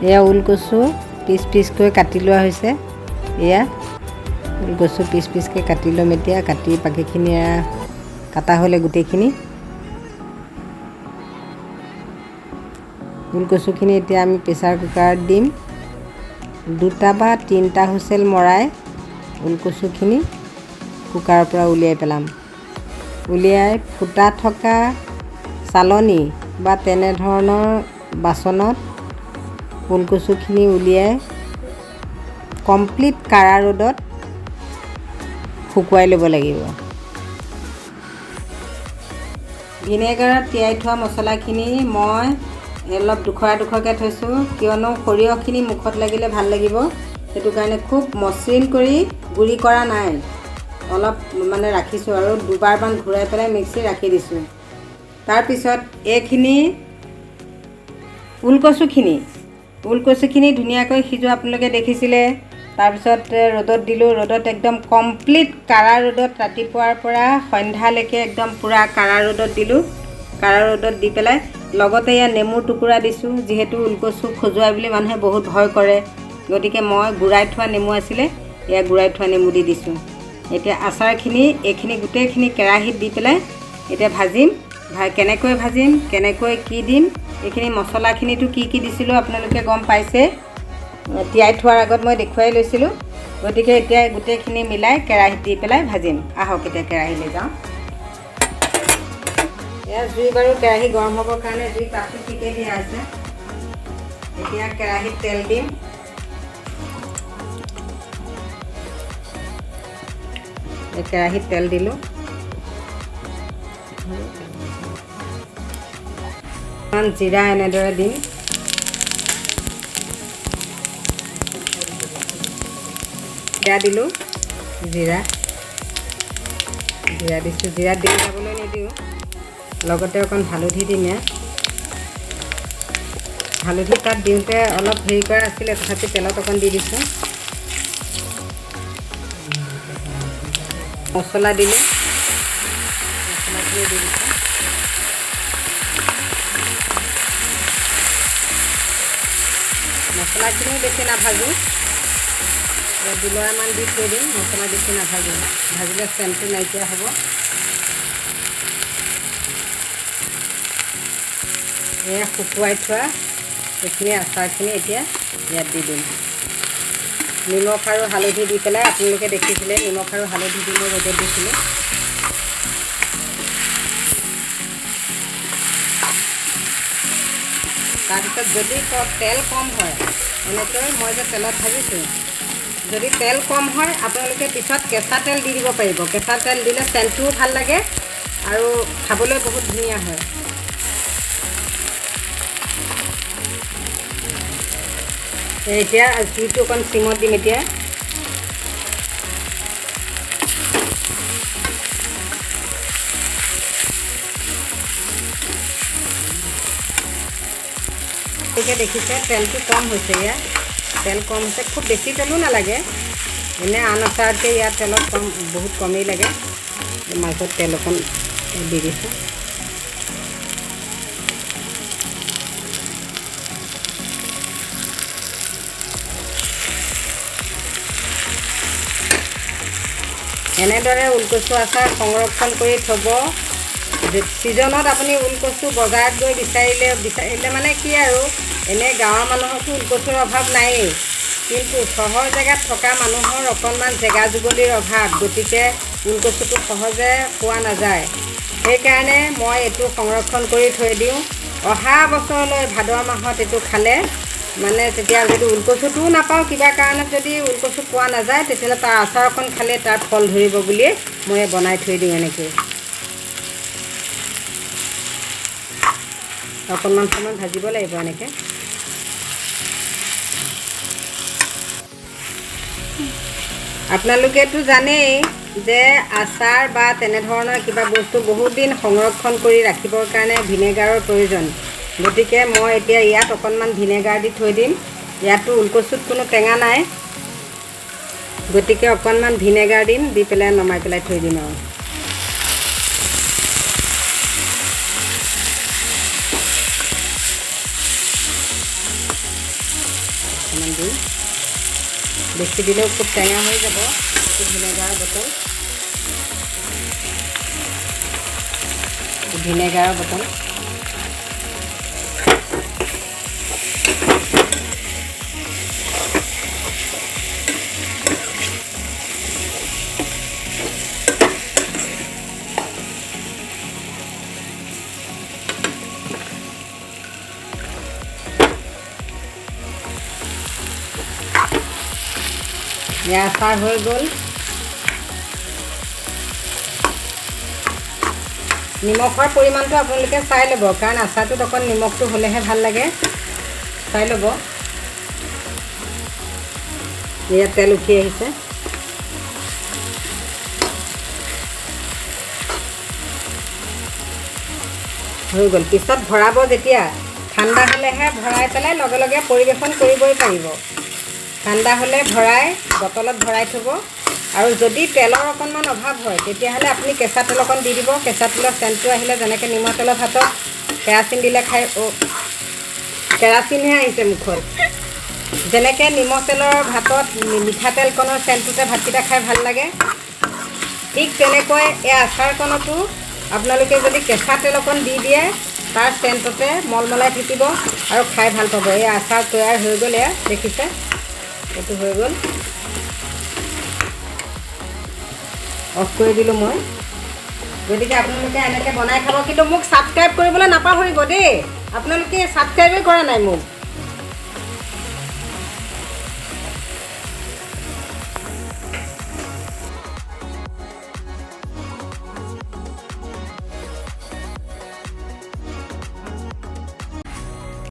এয়া ওলকচু পিচ পিচকৈ কাটি লোৱা হৈছে। এয়া ওলকচু পিচ পিচকৈ কাটি ল'ম এতিয়া। কাটি বাকীখিনি কাটা হ'লে গোটেইখিনি ওলকচুখিনি এতিয়া আমি প্ৰেছাৰ কুকাৰত দিম। 2টা বা 3টা হুইচেল মৰাই ওলকচুখিনি কুকাৰৰ পৰা উলিয়াই পেলাম। উলিয়াই ফুটা থকা চালনী বা তেনেধৰণৰ বাচনত ওলকচুখিনি উলিয়াই কমপ্লিট কাঢ়া ৰ'দত শুকুৱাই ল'ব লাগিব। ভিনেগাৰত তিয়াই থোৱা মছলাখিনি মই অলপ দুখৰকৈ থৈছোঁ, কিয়নো সৰিয়হখিনি মুখত লাগিলে ভাল লাগিব। সেইটো কাৰণে খুব মসৃণ কৰি গুড়ি কৰা নাই, অলপ মানে ৰাখিছোঁ আৰু দুবাৰমান ঘূৰাই পেলাই মিক্সিত ৰাখি দিছোঁ। তাৰপিছত এইখিনি ওলকচুখিনি ধুনীয়াকৈ সিজোৱা আপোনালোকে দেখিছিলে। তাৰপিছত ৰ'দত দিলোঁ। ৰ'দত একদম কমপ্লিট কাঢ়া ৰ'দত ৰাতিপুৱাৰ পৰা সন্ধ্যালৈকে একদম পূৰা কাঢ়া ৰ'দত দিলোঁ। কাঢ়া ৰ'দত দি পেলাই লগতে ইয়াত নেমুৰ টুকুৰা দিছোঁ। যিহেতু ওলকচু খজুৱাই বুলি মানুহে বহুত ভয় কৰে, গতিকে মই গুড়াই থোৱা নেমু আছিলে, এয়া গুড়াই থোৱা নেমু দি দিছোঁ। এতিয়া আচাৰখিনি এইখিনি গোটেইখিনি কেৰাহীত দি পেলাই এতিয়া ভাজিম। কেনেকৈ ভাজিম, কেনেকৈ কি দিম, এইখিনি মছলাখিনিতো কি দিছিলোঁ আপোনালোকে গম পাইছে। তিয়াই থোৱাৰ আগত মই দেখুৱাই লৈছিলোঁ। গতিকে এতিয়া গোটেইখিনি মিলাই কেৰাহীত দি পেলাই ভাজিম। আহক এতিয়া কেৰাহীলৈ যাওঁ। এয়া জুই বাৰু কেৰাহী গৰম হ'বৰ কাৰণে জুই তাপটো ঠিকেই দিয়া আছে। এতিয়া কেৰাহীত তেল দিম। কেৰাহীত তেল দিলোঁ। অকণমান জিৰা এনেদৰে দিম। জিৰা দিলোঁ। জিৰা দিছোঁ। জিৰা দি যাবলৈ নিদিওঁ। লগতে অকণ হালধি দিম। ইয়াত হালধি তাত দিওঁতে অলপ হেৰি কৰা আছিলে, তথাপি তেলত অকণ দি দিছোঁ। মছলা দিলোঁ। মছলাখিনি দি দিছোঁ। মছলাখিনিও বেছি নাভাজোঁ, 2 দি থৈ দিম। মছলা বেছি নাভাজোঁ, ভাজিলে চেণ্টটো নাইকিয়া হ'ব। এয়া শুকুৱাই থোৱা এইখিনি আচাৰখিনি এতিয়া ইয়াত দি দিম। নিমখ আৰু হালধি দি পেলাই আপোনালোকে দেখিছিলে, নিমখ আৰু হালধি দি মই ৰ'দত দিছিলোঁ। তাৰপিছত যদি তেল কম হয়, এনেকৈ মই যে তেলত ভাজিছোঁ, যদি তেল কম হয় আপোনালোকে পিছত কেঁচা তেল দি দিব পাৰিব। কেঁচা তেল দিলে চেণ্টটোও ভাল লাগে আৰু খাবলৈ বহুত ধুনীয়া হয়। এতিয়া জুইটো অকণ চিমত দিম। এতিয়া দেখিছে তেলটো কম হৈছে। ইয়াত তেল কম হৈছে, খুব বেছি তেলো নালাগে। এনে আন আচাৰতকৈ ইয়াত তেলত বহুত কমেই লাগে। মাজত তেল অকণ দি দিছোঁ। এনেদৰে ওলকচু আচাৰ সংৰক্ষণ কৰি থ'ব। ছিজনত আপুনি ওলকচু বজাৰত গৈ বিচাৰিলে মানে কি আৰু, এনেই গাঁৱৰ মানুহৰতো ওলকচুৰ অভাৱ নায়েই, কিন্তু চহৰ জেগাত থকা মানুহৰ অকণমান জেগা জুগলিৰ অভাৱ, গতিকে ওলকচুটো সহজে পোৱা নাযায়। সেইকাৰণে মই এইটো সংৰক্ষণ কৰি থৈ দিওঁ। অহা বছৰলৈ ভাদ মাহত এইটো খালে মানে, তেতিয়া যদি ওলকচুটোও নাপাওঁ, কিবা কাৰণত যদি ওলকচু পোৱা নাযায়, তেতিয়াহ'লে তাৰ আচাৰ অকণ খালে তাৰ ফল ধৰিব বুলিয়ে মই বনাই থৈ দিওঁ। এনেকৈ অকণমান সময় ভাজিব লাগিব। এনেকৈ আপোনালোকেতো জানেই যে আচাৰ বা তেনেধৰণৰ কিবা বস্তু বহুত দিন সংৰক্ষণ কৰি ৰাখিবৰ কাৰণে ভিনেগাৰৰ প্ৰয়োজন। গতিকে মই এতিয়া ইয়াত অকণমান ভিনেগাৰ দি থৈ দিম। ইয়াতো ওলকচুত কোনো টেঙা নাই, গতিকে অকণমান ভিনেগাৰ দিম, দি পেলাই নমাই পেলাই থৈ দিম আৰু। দিম। বেছি দিলেও খুব টেঙা হৈ যাব। ভিনেগাৰৰ বটল, ভিনেগাৰৰ বটল, আচাৰ হৈ গ'ল। নিমখৰ পৰিমাণটো আপোনালোকে চাই ল'ব, কাৰণ আচাৰটোত অকণ নিমখটো হ'লেহে ভাল লাগে। চাই ল'ব। ইয়াত তেল উঠি আহিছে। হৈ গ'ল। পিছত ভৰাব যেতিয়া, ঠাণ্ডা হ'লেহে ভৰাই পেলাই লগে লগে পৰিৱেশন কৰিবই পাৰিব। ঠাণ্ডা হ'লে ভৰাই বটলত ভৰাই থ'ব। আৰু যদি তেলৰ অকণমান অভাৱ হয় তেতিয়াহ'লে আপুনি কেঁচা তেল অকণ দি দিব। কেঁচা তেলৰ চেণ্টটো আহিলে, যেনেকৈ নিমখ তেলৰ ভাতত কেৰাচিন দিলে খাই, কেৰাচিনহে আহিছে মুখত। যেনেকৈ নিমখ তেলৰ ভাতত মিঠাতেলকণৰ চেণ্টটোতে ভাতকেইটা খাই ভাল লাগে, ঠিক তেনেকৈ এই আচাৰকণতো আপোনালোকে যদি কেঁচা তেল অকণ দি দিয়ে, তাৰ চেণ্টতে মলমলাই থাকিব আৰু খাই ভাল পাব। এই আচাৰ তৈয়াৰ হৈ গ'ল। এয়া দেখিছে, এইটো হৈ গ'ল। অফ কৰি দিলোঁ মই। গতিকে আপোনালোকে এনেকৈ বনাই খাব। কিন্তু মোক ছাবস্ক্ৰাইব কৰিবলৈ নাপাহৰিব দেই। আপোনালোকে ছাবস্ক্ৰাইবেই কৰা নাই মোক।